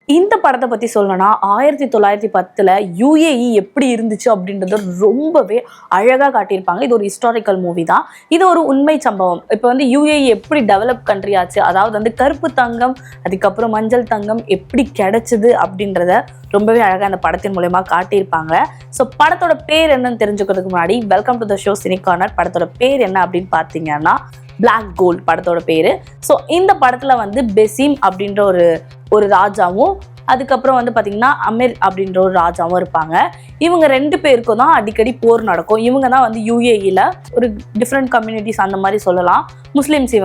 இந்த படத்தை பத்தி சொல்லணும்னா 1910ல் யுஏஇ எப்படி இருந்துச்சு அப்படின்றத ரொம்பவே அழகா காட்டியிருப்பாங்க. இது ஒரு ஹிஸ்டாரிக்கல் மூவி தான். இது ஒரு உண்மை சம்பவம். இப்போ வந்து யுஏஇ எப்படி டெவலப் கண்ட்ரி ஆச்சு, அதாவது வந்து கருப்பு தங்கம் அதுக்கப்புறம் மஞ்சள் தங்கம் எப்படி கிடைச்சது அப்படின்றத ரொம்பவே அழகா அந்த படத்தின் மூலமா காட்டியிருப்பாங்க. ஸோ படத்தோட பேர் என்னன்னு தெரிஞ்சுக்கிறதுக்கு முன்னாடி welcome to the show cine corner. படத்தோட பேர் என்ன அப்படின்னு பார்த்தீங்கன்னா பிளாக் கோல்ட் படத்தோட பேரு. ஸோ இந்த படத்துல வந்து பெசிம் அப்படின்ற ஒரு ராஜாவும் அதுக்கப்புறம் வந்து பார்த்தீங்கன்னா அமீர் அப்படின்ற ஒரு ராஜாவும் இருப்பாங்க. இவங்க ரெண்டு பேருக்கும் தான் அடிக்கடி போர் நடக்கும். இவங்க தான் வந்து யுஏஇல ஒரு டிஃப்ரெண்ட் கம்யூனிட்டிஸ் அந்த மாதிரி சொல்லலாம். முஸ்லீம்ஸ்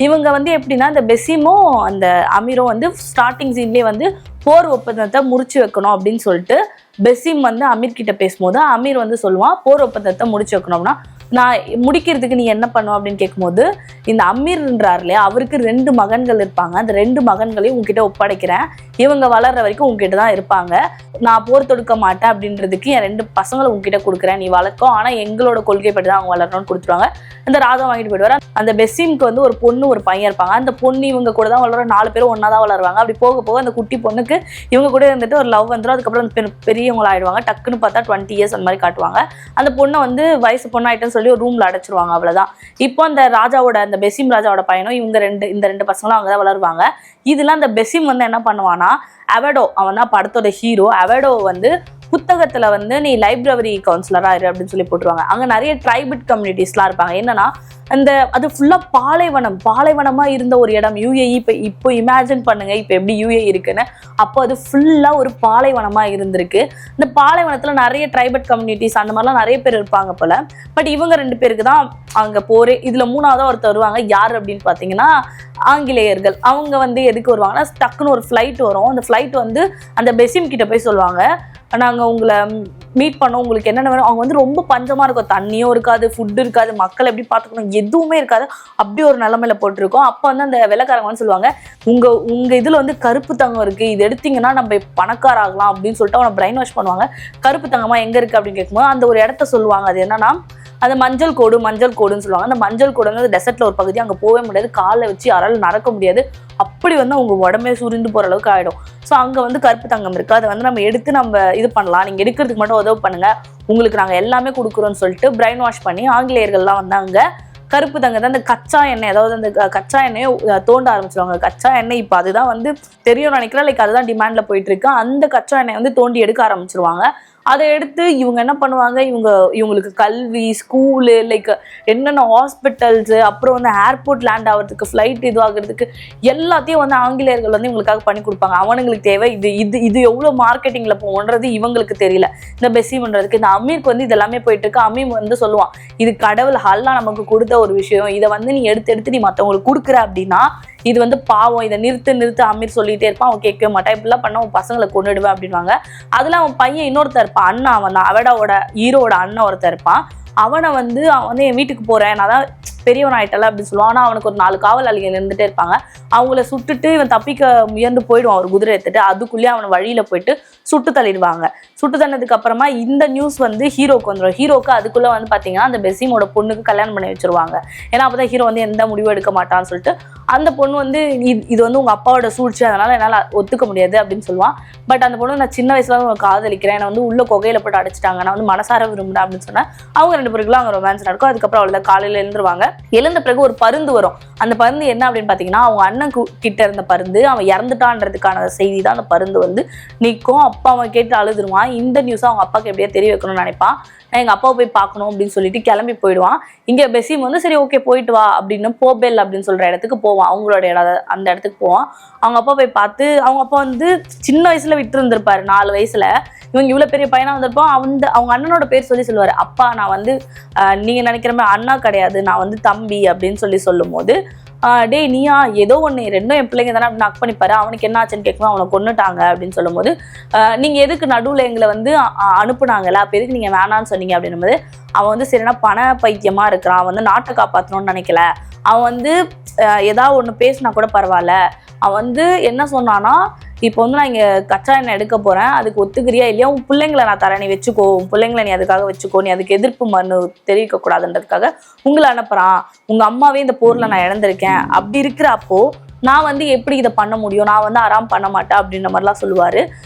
இவங்க வந்து எப்படின்னா இந்த பெசிமும் அந்த அமீரும் வந்து ஸ்டார்டிங் சீன்லேயே வந்து போர் ஒப்பந்தத்தை முடிச்சு வைக்கணும் அப்படின்னு சொல்லிட்டு பெசிம் வந்து அமீர் கிட்ட பேசும்போது அமீர் வந்து சொல்லுவான் போர் ஒப்பந்தத்தை முடிச்சு வைக்கணும்னா நான் முடிக்கிறதுக்கு நீ என்ன பண்ணுவோம் அப்படின்னு கேட்கும்போது இந்த அமீர்ன்றார் இல்லையா அவருக்கு 2 மகன்கள் இருப்பாங்க. அந்த 2 மகன்களையும் உங்ககிட்ட ஒப்படைக்கிறேன், இவங்க வளர்ற வரைக்கும் உங்ககிட்ட தான் இருப்பாங்க, நான் போர் தொடுக்க மாட்டேன் அப்படின்றதுக்கு என் 2 பசங்களை உங்ககிட்ட கொடுக்குறேன், நீ வளர்க்கும், ஆனால் எங்களோட கொள்கைப்படி தான் அவங்க வளரணும்னு கொடுத்துருவாங்க. அந்த ராஜா வாங்கிட்டு போயிடுவார். அந்த பெசிம்க்கு வந்து ஒரு பொண்ணு ஒரு பையன் இருப்பாங்க. அந்த பொண்ணு இவங்க கூட தான் வளர 4 பேரும் ஒன்றா தான் வளருவாங்க. அப்படி போக போக அந்த குட்டி பொண்ணுக்கு இவங்க கூட இருந்துட்டு ஒரு லவ் வந்துடும். அதுக்கப்புறம் பெரியவங்களா ஆயிடுவாங்க. டக்குன்னு பார்த்தா 20 இயர்ஸ் அந்த மாதிரி காட்டுவாங்க. அந்த பொண்ணை வந்து வயசு பொண்ணாயிட்டுன்னு சொல்லி ஒரு ரூம்ல அடைச்சிருவாங்க. அவ்வளவுதான். இப்போ அந்த ராஜாவோட அந்த பெசிம் ராஜாவோட பையனும் இந்த ரெண்டு பசங்களும் அங்கதான் வளருவாங்க. இதுல அந்த பெசிம் வந்து என்ன பண்ணுவானா அவடோ, அவன் தான் படத்தோட ஹீரோ. அவடோ வந்து புத்தகத்துல வந்து நீ லைப்ரரி கவுன்சிலரா இரு அப்படின்னு சொல்லி போட்டுருவாங்க. அங்க நிறைய ட்ரைபட் கம்யூனிட்டிஸ்லாம் இருப்பாங்க. என்னன்னா அது ஃபுல்லா பாலைவனமா இருந்த ஒரு இடம் யுஏஇ. இப்போ இமேஜின் பண்ணுங்க இப்போ எப்படி யுஏஇ இருக்குன்னு. அப்போ அது ஃபுல்லா ஒரு பாலைவனமா இருந்திருக்கு. இந்த பாலைவனத்துல நிறைய ட்ரைபட் கம்யூனிட்டிஸ் அந்த மாதிரிலாம் நிறைய பேர் இருப்பாங்க போல. பட் இவங்க 2 பேருக்கு தான் அங்க போரே. இதுல 3ஆவதா ஒருத்தர் வருவாங்க. யார் அப்படின்னு பாத்தீங்கன்னா ஆங்கிலேயர்கள். அவங்க வந்து எதுக்கு வருவாங்கன்னா டக்குன்னு ஒரு ஃப்ளைட் வரும். அந்த ஃப்ளைட் வந்து அந்த பெசிம் கிட்ட போய் சொல்லுவாங்க, நாங்கள் உங்களை மீட் பண்ணோம், உங்களுக்கு என்னென்ன வேணும். அவங்க வந்து ரொம்ப பஞ்சமாக இருக்கும், தண்ணியும் இருக்காது, ஃபுட்டு இருக்காது, மக்கள் எப்படி பார்த்துக்கணும் எதுவுமே இருக்காது, அப்படி ஒரு நிலமையில போட்டிருக்கோம். அப்போ வந்து அந்த வெள்ளைக்காரங்க வந்து சொல்லுவாங்க, உங்கள் இதில் வந்து கருப்பு தங்கம் இருக்குது, இது எடுத்திங்கன்னா நம்ம பணக்கார ஆகலாம் அப்படின்னு சொல்லிட்டு அவனை பிரைன் வாஷ் பண்ணுவாங்க. கருப்பு தங்கமாக எங்கே இருக்குது அப்படின்னு கேட்கும்போது அந்த ஒரு இடத்த சொல்லுவாங்க. அது என்னன்னா அந்த மஞ்சள் கோடுன்னு சொல்லுவாங்க. அந்த மஞ்சள் கோடு வந்து டெசர்ட்ல ஒரு பகுதி, அங்கே போகவே முடியாது, காலை வச்சு யாராலும் நடக்க முடியாது, அப்படி வந்து அவங்க உடம்பே சுரிந்து போகிற அளவுக்கு ஆகிடும். ஸோ அங்கே வந்து கருப்பு தங்கம் இருக்குது, அதை வந்து நம்ம எடுத்து நம்ம இது பண்ணலாம், நீங்கள் எடுக்கிறதுக்கு மட்டும் உதவி பண்ணுங்க, உங்களுக்கு நாங்கள் எல்லாமே கொடுக்குறோன்னு சொல்லிட்டு பிரைன் வாஷ் பண்ணி ஆங்கிலேயர்கள்லாம் வந்து அங்கே கருப்பு தங்கத்தை அந்த கச்சா எண்ணெய், அதாவது அந்த கச்சா எண்ணெயை தோண்ட ஆரம்பிச்சிருவாங்க. கச்சா எண்ணெய் இப்போ அதுதான் வந்து தெரியும் நினைக்கிறேன், லைக் அதுதான் டிமாண்ட்ல போயிட்டு இருக்கு. அந்த கச்சா எண்ணெய் வந்து தோண்டி எடுக்க ஆரம்பிச்சிருவாங்க. அதை எடுத்து இவங்க என்ன பண்ணுவாங்க, இவங்களுக்கு கல்வி, ஸ்கூலு, லைக் என்னென்ன ஹாஸ்பிட்டல்ஸு, அப்புறம் வந்து ஏர்போர்ட் லேண்ட் ஆகிறதுக்கு, ஃப்ளைட் இதுவாகிறதுக்கு எல்லாத்தையும் வந்து ஆங்கிலேயர்கள் வந்து இவங்களுக்காக பண்ணி கொடுப்பாங்க. அவனுங்களுக்கு தேவை இது எவ்வளோ மார்க்கெட்டிங்கில் போகணுன்றது இவங்களுக்கு தெரியல. இந்த பெசிம்ன்றதுக்கு இந்த அமீருக்கு வந்து இதெல்லாமே போயிட்டு இருக்கு. அமீர் வந்து சொல்லுவான், இது கடவுள் அல்லா நமக்கு கொடுத்த ஒரு விஷயம், இதை வந்து நீ எடுத்து நீ மற்றவங்களுக்கு கொடுக்குற அப்படின்னா இது வந்து பாவம், இதை நிறுத்து அமீர் சொல்லிட்டே இருப்பான். அவன் கேட்கவே மாட்டான், இப்படிலாம் பண்ண உன் பசங்களை கொண்டுடுவேன் அப்படின்வாங்க. அதில் அவன் பையன் இன்னொருத்தர் இருப்பான், அண்ணா, அவன் தான் அவடோட ஹீரோட அண்ணன் ஒருத்தர் இருப்பான். அவனை வந்து அவன் வந்து என் வீட்டுக்கு போகிறேன், நான் தான் பெரியவன் ஆயிட்டல அப்படின்னு சொல்லுவான். ஆனால் அவனுக்கு ஒரு 4 காவலாளிகள் இருந்துகிட்டே இருப்பாங்க. அவங்கள சுட்டுட்டு இவன் தப்பிக்க முயன்று போயிடுவான் ஒரு குதிரை எடுத்துட்டு. அதுக்குள்ளேயே அவனை வழியில் போயிட்டு சுட்டு தள்ளிடுவாங்க. சுட்டு தள்ளதுக்கு அப்புறமா இந்த நியூஸ் வந்து ஹீரோக்கு வந்துடும். ஹீரோக்கு அதுக்குள்ளே வந்து பார்த்தீங்கன்னா அந்த பெசிமோட பொண்ணுக்கு கல்யாணம் பண்ணி வச்சிருவாங்க. ஏன்னா அப்போ தான் ஹீரோ வந்து எந்த முடிவும் எடுக்க மாட்டான்னு சொல்லிட்டு அந்த பொண்ணு வந்து இது வந்து உங்கள் அப்பாவோட சூழ்ச்சி, அதனால் என்னால் ஒத்துக்க முடியாது அப்படின்னு சொல்லுவான். பட் அந்த பொண்ணு நான் சின்ன வயசுல உங்களை காதலிக்கிறேன், என்னை வந்து உள்ள குகையில போட்டு அடைச்சிட்டாங்க, நான் வந்து மனசார விரும்புகிறேன் அப்படின்னு சொன்னேன். அவங்க 2 பேருக்குலாம் அங்கே ரொமான்ஸ் நடக்கும். அதுக்கப்புறம் அவ்வளோதான், காலையில் எழுந்துருவாங்க. எழுந்த பிறகு ஒரு பருந்து வரும். அந்த பருந்து என்ன அப்படின்னு பார்த்தீங்கன்னா அவங்க அண்ணன் கிட்ட இருந்த பருந்து, அவன் இறந்துட்டான்றதுக்கான செய்தி தான் அந்த பருந்து வந்து நிற்கும். அப்பா அவன் கேட்டு அழுதுருவான். இந்த நியூஸை அவங்க அப்பாவுக்கு எப்படியா தெரிய வைக்கணும்னு நினைப்பான். நான் எங்கள் அப்பாவை போய் பார்க்கணும் அப்படின்னு சொல்லிட்டு கிளம்பி போயிடுவான். இங்கே பெசிம் வந்து சரி ஓகே போயிட்டு வா அப்படின்னு போபெல் அப்படின்னு சொல்கிற இடத்துக்கு போவான். அவங்களோட அந்த இடத்துக்கு போவான். அவங்க அப்பா போய் பார்த்து, அவங்க அப்பா வந்து சின்ன வயசில் விட்டு இருந்திருப்பாரு, 4 வயசில். இவங்க இவ்வளோ பெரிய பையனாக வந்திருப்போம். அவங்க அண்ணனோட பேர் சொல்லுவார், அப்பா நான் வந்து நீங்கள் நினைக்கிற மாதிரி அண்ணா கிடையாது, நான் வந்து தம்பி அப்படின்னு சொல்லும் போது டேய் நீயா ஏதோ ஒன்று, 2ம் என் பிள்ளைங்க தானே அப்படின்னு நக் பண்ணிப்பாரு. அவனுக்கு என்ன ஆச்சுன்னு கேட்கும்போது அவனை கொன்னுட்டாங்க அப்படின்னு சொல்லும்போது நீங்கள் எதுக்கு நடுவில் எங்களை வந்து அனுப்புனாங்கல்ல, அப்போ எதுக்கு நீங்கள் வேணான்னு சொன்னீங்க அப்படின்னும் போது அவன் வந்து சரினா பண பைத்தியமாக இருக்கிறான், அவன் வந்து நாட்டை காப்பாற்றணும்னு நினைக்கல, அவன் வந்து ஏதாவது ஒன்று பேசினா கூட பரவாயில்ல, அவன் வந்து என்ன சொன்னான்னா இப்போ வந்து நான் இங்கே கச்சா எண்ணெய் எடுக்க போகிறேன், அதுக்கு ஒத்துக்கிறியா இல்லையா, உன் பிள்ளைங்களை நான் தரேன், நீ வச்சுக்கோ, உன் பிள்ளைங்களை நீ அதுக்காக வச்சுக்கோ, நீ அதுக்கு எதிர்ப்பு மனு தெரிவிக்கக்கூடாதுன்றதுக்காக உங்களை அனுப்புகிறான், உங்கள் அம்மாவே இந்த போரில் நான் இழந்திருக்கேன் அப்படி இருக்கிறப்போ நான் வந்து எப்படி இதை பண்ண முடியும், நான் வந்து ஆராம் பண்ண மாட்டேன் அப்படின்ற மாதிரிலாம் சொல்லுவார்.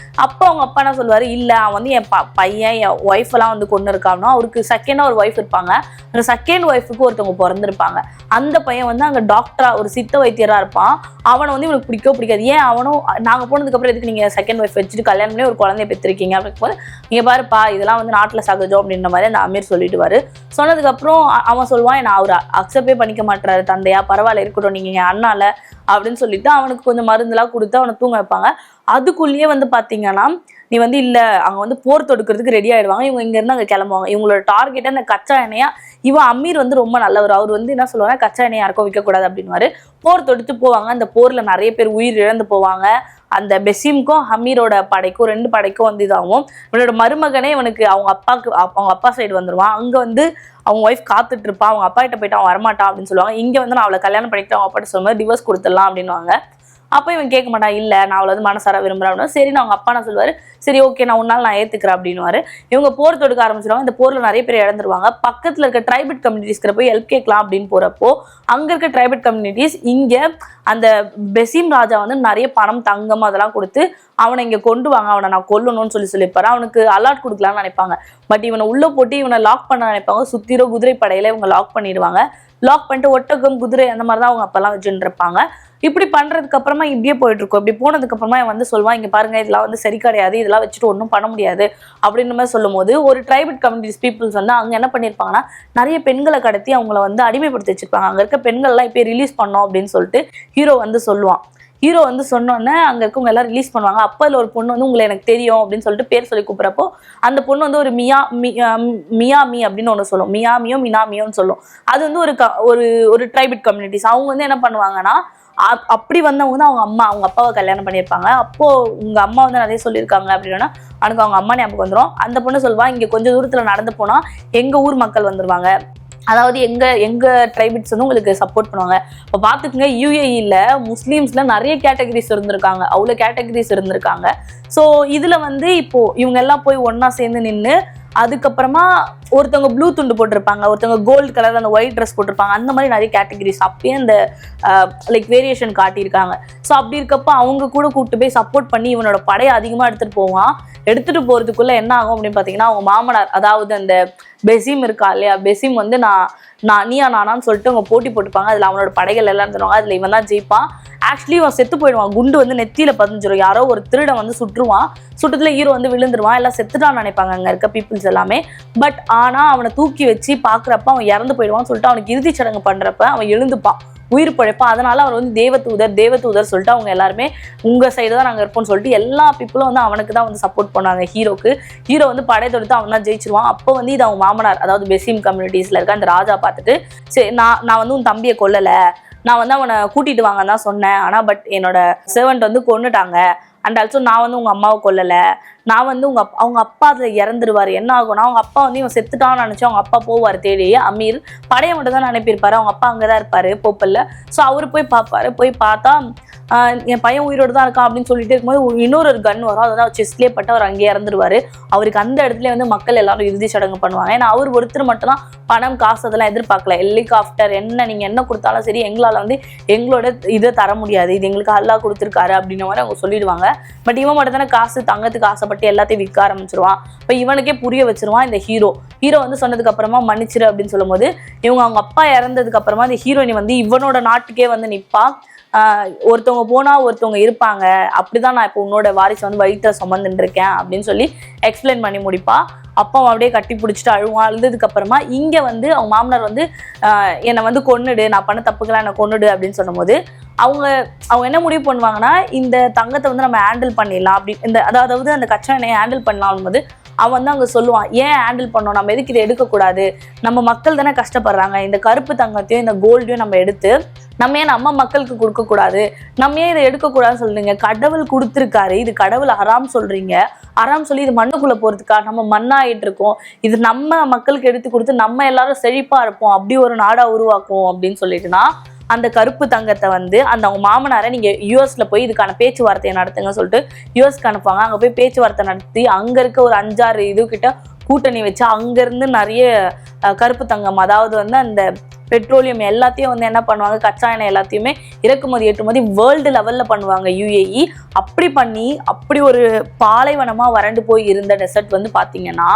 அப்போ அவங்க அப்பா என்ன சொல்லுவார், இல்லை அவன் வந்து என் பையன் என் ஒய்ஃபெல்லாம் வந்து கொண்டு இருக்கானோ, அவருக்கு செகண்டாக ஒரு ஒய்ஃப் இருப்பாங்க, அந்த செகண்ட் ஒய்ஃபுக்கு ஒருத்தவங்க பிறந்திருப்பாங்க. அந்த பையன் வந்து அங்கே டாக்டராக ஒரு சித்த வைத்தியராக இருப்பான். அவனை வந்து இவனுக்கு பிடிக்காது. ஏன் அவனும் நாங்கள் போனதுக்கப்புறம் எதுக்கு நீங்கள் செகண்ட் ஒய்ஃப் வச்சுட்டு கல்யாணம் பண்ணி ஒரு குழந்தைய பெற்றிருக்கீங்க அப்படிங்கும் போது, நீங்கள் பாருப்பா இதெல்லாம் வந்து நாட்டில் சகஜம் அப்படின்ற மாதிரி அந்த அமீர் சொல்லிடுவார். சொன்னதுக்கப்புறம் அவன் சொல்லுவான், நான் அவர் அக்செப்டே பண்ணிக்க மாட்டாரு தந்தையா, பரவாயில்ல இருக்கட்டும் நீங்கள் என் அண்ணால அப்படின்னு சொல்லிட்டு அவனுக்கு கொஞ்சம் மருந்துலாம் கொடுத்து அவனை தூங்க வைப்பாங்க. அதுக்குள்ளேயே வந்து பார்த்தீங்கன்னா நீ வந்து இல்லை அங்கே வந்து போர் தொடுக்கிறதுக்கு ரெடி ஆகிடுவாங்க. இவங்க இங்கேருந்து அங்கே கிளம்புவாங்க. இவங்களோட டார்கெட்டை அந்த கச்சா எண்ணெயா, இவன் அமீர் வந்து ரொம்ப நல்லவர், அவர் வந்து என்ன சொல்லுவாங்க, கச்சா எண்ணெய் யாருக்கும் விற்கக்கூடாது அப்படின்னுவாரு. போர் தொடுத்து போவாங்க. அந்த போரில் நிறைய பேர் உயிர் இழந்து போவாங்க. அந்த பெசீமுக்கும் அமீரோட படைக்கும் 2 படைக்கும் வந்து இதாகும். இவனோட மருமகனே இவனுக்கு அவங்க அப்பா சைடு வந்துடுவான். அங்கே வந்து அவங்க ஒய்ஃப் காத்துட்டு இருப்பான். அவங்க அப்பா கிட்ட போயிட்டு அவன் வரமாட்டான் அப்படின்னு சொல்லுவாங்க. இங்கே வந்து நான் அவளை கல்யாணம் பண்ணிட்டு அவங்க அப்பாட்ட சொல்லும்போது டிவோர்ஸ் கொடுத்துடலாம் அப்படின்னுவாங்க. அப்போ இவன் கேட்க மாட்டான், இல்லை நான் அவளை வந்து மனசார விரும்புகிறேன் அப்படின்னா. சரி நான் அவங்க அப்பா நான் சொல்லுவார், சரி ஓகே நான் உன்னால் நான் ஏற்றுக்கிறேன் அப்படின்னுவாரு. இவங்க போர் தொடுக்க ஆரம்பிச்சிருவாங்க. இந்த போரில் நிறைய பேர் இழந்துருவாங்க. பக்கத்தில் இருக்க ட்ரைபல் கம்யூனிட்டிஸ்க்கு போய் ஹெல்ப் கேட்கலாம் அப்படின்னு போகிறப்போ அங்கே இருக்க ட்ரைபல் கம்யூனிட்டிஸ் இங்கே அந்த பெசீம் ராஜா வந்து நிறைய பணம் தங்கம் அதெல்லாம் கொடுத்து அவனை இங்கே கொண்டு வாங்க, அவனை நான் கொல்லணும்னு சொல்லியிருப்பாரு. அவனுக்கு அலாட் கொடுக்கலான்னு நினைப்பாங்க. பட் இவனை உள்ளே போட்டு இவனை லாக் பண்ண நினைப்பாங்க. சுத்திரோ குதிரை படையில இவங்க லாக் பண்ணிடுவாங்க. லாக் பண்ணிட்டு ஒட்டகம் குதிரை அந்த மாதிரி தான் அவங்க அப்பெல்லாம் வச்சுட்டு இருப்பாங்க. இப்படி பண்றதுக்கு அப்புறமா இப்படியே போயிட்டு இருக்கும். இப்படி போனதுக்கு அப்புறமா வந்து சொல்லுவான், இங்க பாருங்க இதெல்லாம் வந்து சரி கிடையாது, இதெல்லாம் வச்சுட்டு ஒன்றும் பண்ண முடியாது அப்படின்ற மாதிரி சொல்லும் போது ஒரு ட்ரைபல் கம்யூனிட்டிஸ் பீப்புள்ஸ் வந்து அங்கே என்ன பண்ணியிருப்பாங்கன்னா நிறைய பெண்களை கடத்தி அவங்கள வந்து அடிமைப்படுத்தி வச்சிருப்பாங்க. அங்கே இருக்க பெண்கள்லாம் இப்போ ரிலீஸ் பண்ணோம் அப்படின்னு சொல்லிட்டு ஹீரோ வந்து சொல்லுவான். ஹீரோ வந்து சொன்னோன்னே அங்கே இருக்கவங்க எல்லாம் ரிலீஸ் பண்ணுவாங்க. அப்போ அதில் ஒரு பொண்ணு வந்து உங்களை எனக்கு தெரியும் அப்படின்னு சொல்லிட்டு பேர் சொல்லி கூப்பிட்றப்போ அந்த பொண்ணு வந்து ஒரு மியாமி அப்படின்னு ஒன்று சொல்லும். மியாமியோ மினாமியோன்னு சொல்லும். அது வந்து ஒரு ட்ரைபல் கம்யூனிட்டிஸ். அவங்க வந்து என்ன பண்ணுவாங்கன்னா அப்படி வந்தவங்க வந்து அவங்க அப்பாவை கல்யாணம் பண்ணியிருப்பாங்க. அப்போ உங்க அம்மா வந்து நிறைய சொல்லியிருக்காங்க அப்படின்னா அவனுக்கு அவங்க அம்மா ஞாபகம் வந்துடும். அந்த பொண்ணு சொல்லுவா, இங்க கொஞ்சம் தூரத்துல நடந்து போனா எங்க ஊர் மக்கள் வந்துருவாங்க, அதாவது எங்க ட்ரைபிட்ஸ் வந்து உங்களுக்கு சப்போர்ட் பண்ணுவாங்க. இப்போ பார்த்துக்குங்க, யுஏஇல முஸ்லீம்ஸ்ல நிறைய கேட்டகரிஸ் இருந்திருக்காங்க, அவ்வளோ கேட்டகரிஸ் இருந்திருக்காங்க. ஸோ இதுல வந்து இப்போ இவங்க எல்லாம் போய் ஒன்னா சேர்ந்து நின்று அதுக்கப்புறமா ஒருத்தவங்க ப்ளூ துண்டு போட்டிருப்பாங்க, ஒருத்தவங்க கோல்டு கலர் அந்த ஒயிட் ட்ரெஸ் போட்டிருப்பாங்க. அந்த மாதிரி நிறைய கேட்டகரிஸ் அப்பயே அந்த லைக் வேரியேஷன் காட்டியிருக்காங்க. ஸோ அப்படி இருக்கப்போ அவங்க கூட கூப்பிட்டு போய் சப்போர்ட் பண்ணி இவனோட படையை அதிகமாக எடுத்துகிட்டு போவான். எடுத்துகிட்டு போகிறதுக்குள்ளே என்ன ஆகும் அப்படின்னு பார்த்தீங்கன்னா, அவங்க மாமனார் அதாவது அந்த பெசீம் இருக்கா இல்லையா, பெசீம் வந்து நீயா நானான்னு சொல்லிட்டு அவங்க போட்டி போட்டுப்பாங்க. அதில் அவனோட படைகள் எல்லாம் தருவாங்க. அதில் இவன் தான் ஜெயிப்பான். ஆக்சுவலி அவன் செத்து போயிடுவான். குண்டு வந்து நெத்தியில பதிஞ்சிடும். யாரோ ஒரு திருடன் வந்து சுட்டுருவான். சுட்டத்துல ஹீரோ வந்து விழுந்துருவான். எல்லாம் செத்துட்டான்னு நினைப்பாங்க அங்கே இருக்க பீப்புள்ஸ் எல்லாமே. பட் ஆனால் அவனை தூக்கி வச்சு பார்க்குறப்ப அவன் இறந்து போயிடுவான்னு சொல்லிட்டு அவனுக்கு இறுதி சடங்கு பண்ணுறப்ப அவன் எழுந்துப்பான், உயிர் பழைப்பான். அதனால அவர் வந்து தேவதூதர் சொல்லிட்டு அவங்க எல்லாருமே உங்க சைடு தான் நாங்கள் இருப்போம்னு சொல்லிட்டு எல்லா பீப்புளும் வந்து அவனுக்கு தான் வந்து சப்போர்ட் பண்ணாங்க ஹீரோக்கு. ஹீரோ வந்து படை தொடுத்து அவன் தான் ஜெயிச்சிருவான். அப்போ வந்து இது அவங்க மாமனார் அதாவது பெசீம் கம்யூனிட்டிஸ்ல இருக்க அந்த ராஜா பார்த்துட்டு, சரி நான் வந்து உன் தம்பியை கொல்லலை, நான் வந்து அவனை கூட்டிட்டு வாங்கன்னு தான் சொன்னேன், ஆனால் பட் என்னோட சர்வெண்ட் வந்து கொன்னுட்டாங்க. அண்ட் ஆல்சோ நான் வந்து உங்கள் அம்மாவை கொல்லலை, நான் வந்து அவங்க அப்பா அதில் இறந்துருவார். என்ன ஆகும்னா அவங்க அப்பா வந்து இவன் செத்துட்டான்னு நினச்சி அவங்க அப்பா போவார் தேடி. அமீர் படையை மட்டும் தான் அனுப்பியிருப்பாரு, அவங்க அப்பா அங்கே தான் இருப்பார் போப்பல்ல. ஸோ அவர் போய் பார்ப்பாரு. போய் பார்த்தா என் பையன் உயிரோடு தான் இருக்கான் அப்படின்னு சொல்லிட்டு இருக்கும்போது இன்னொரு கன் வரும். அதாவது செஸ்லேயே பட்டு அவர் அங்கேயே இறந்துருவார். அவருக்கு அந்த இடத்துல வந்து மக்கள் எல்லாரும் இறுதி சடங்கு பண்ணுவாங்க. ஏன்னா அவர் ஒருத்தர் மட்டும் தான் பணம் காசு அதெல்லாம் எதிர்பார்க்கல. ஹெலிகாப்டர் நீங்கள் என்ன கொடுத்தாலும் சரி எங்களால் வந்து எங்களோட இதை தர முடியாது, இது எங்களுக்கு அல்லாஹ் கொடுத்துருக்காரு அப்படின்ற மாதிரி அவங்க சொல்லிடுவாங்க. பட் இவன் மட்டும் தானே காசு தங்கத்துக்கு ஆசைப்பட்டு எல்லாத்தையும் விற்க ஆரம்பிச்சிருவான். இப்போ இவனுக்கே புரிய வச்சிருவான் இந்த ஹீரோ வந்து சொன்னதுக்கு அப்புறமா மன்னிச்சிரு அப்படின்னு சொல்லும் போது அவங்க அப்பா இறந்ததுக்கு அப்புறமா இந்த ஹீரோயினி வந்து இவனோட நாட்டுக்கே வந்து நிற்பா. ஒருத்தவங்க போனா ஒருத்தவங்க இருப்பாங்க, அப்படிதான் நான் இப்போ உன்னோட வாரிசு வந்து வயிற்ற சுமந்துட்டு இருக்கேன் அப்படின்னு சொல்லி எக்ஸ்பிளைன் பண்ணி முடிப்பா. அப்பா அப்படியே கட்டி பிடிச்சிட்டு அழுவான். அழுதுக்கு அப்புறமா இங்க வந்து அவங்க மாமனார் வந்து என்னை வந்து கொன்னுடு, நான் பண்ண தப்புக்கெல்லாம் என்னை கொன்னுடு அப்படின்னு சொல்லும் போது அவங்க என்ன முடிவு பண்ணுவாங்கன்னா, இந்த தங்கத்தை வந்து நம்ம ஹேண்டில் பண்ணிடலாம் அப்படி அதாவது அந்த கச்சா எண்ணெயை ஹேண்டில் பண்ணலாம் போது அவன் வந்து அங்கே சொல்லுவான், ஏன் ஹேண்டில் பண்ணோம், நம்ம எதுக்கு இதை எடுக்கக்கூடாது, நம்ம மக்கள் தானே கஷ்டப்படுறாங்க, இந்த கருப்பு தங்கத்தையும் இந்த கோல்டையும் நம்ம எடுத்து நம்ம ஏன் நம்ம மக்களுக்கு கொடுக்கக்கூடாது, நம்ம ஏன் இதை எடுக்கக்கூடாதுன்னு சொல்றீங்க, கடவுள் கொடுத்துருக்காரு, இது கடவுள் ஹராம் சொல்றீங்க, ஹராம் சொல்லி இது மண்ணுக்குள்ள போறதுக்கா, நம்ம மண்ணாயிட்டு இருக்கோம், இது நம்ம மக்களுக்கு எடுத்து கொடுத்து நம்ம எல்லாரும் செழிப்பா இருப்போம், அப்படி ஒரு நாடா உருவாக்கும் அப்படின்னு சொல்லிட்டுனா அந்த கருப்பு தங்கத்தை வந்து அவங்க மாமனாரை நீங்க யூஎஸ்ல போய் இதுக்கான பேச்சுவார்த்தையை நடத்துங்க சொல்லிட்டு யூஎஸ்க்கு அனுப்புவாங்க. அங்க போய் பேச்சுவார்த்தை நடத்தி அங்க இருக்க ஒரு 5-6 இது கிட்ட கூட்டணி வச்சு அங்கிருந்து நிறைய கருப்பு தங்கம் அதாவது வந்து அந்த பெட்ரோலியம் எல்லாத்தையும் வந்து என்ன பண்ணுவாங்க, கச்சா எண்ணெய் எல்லாத்தையுமே இறக்குமதி ஏற்றுமதி வேர்ல்டு லெவல்ல பண்ணுவாங்க யுஏஇ. அப்படி பண்ணி அப்படி ஒரு பாலைவனமா வறண்டு போய் இருந்த டெசர்ட் வந்து பாத்தீங்கன்னா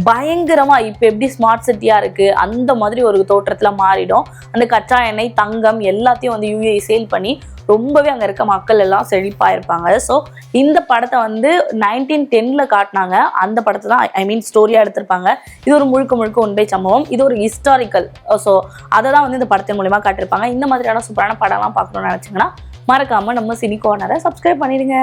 பயங்கரமா இப்ப எப்படி ஸ்மார்ட் சிட்டியா இருக்கு அந்த மாதிரி ஒரு தோற்றத்துல மாறிடும். அந்த கச்சா எண்ணெய், தங்கம் எல்லாத்தையும் வந்து யுஏஇ சேல் பண்ணி ரொம்பவே அங்க இருக்க மக்கள் எல்லாம் செழிப்பா இருப்பாங்க. ஸோ இந்த படத்தை வந்து 1910 காட்டினாங்க. அந்த படத்தை தான் ஐ மீன் ஸ்டோரியா எடுத்திருப்பாங்க. இது ஒரு முழுக்க முழுக்க உண்மை சம்பவம். இது ஒரு ஹிஸ்டாரிக்கல். ஸோ அதை தான் வந்து இந்த படத்தின் மூலியமா காட்டியிருப்பாங்க. இந்த மாதிரியான சூப்பரான படம்லாம் பார்க்கணும்னு நினைச்சீங்கன்னா மறக்காம நம்ம சினி கார்னரை சப்ஸ்கிரைப் பண்ணிடுங்க.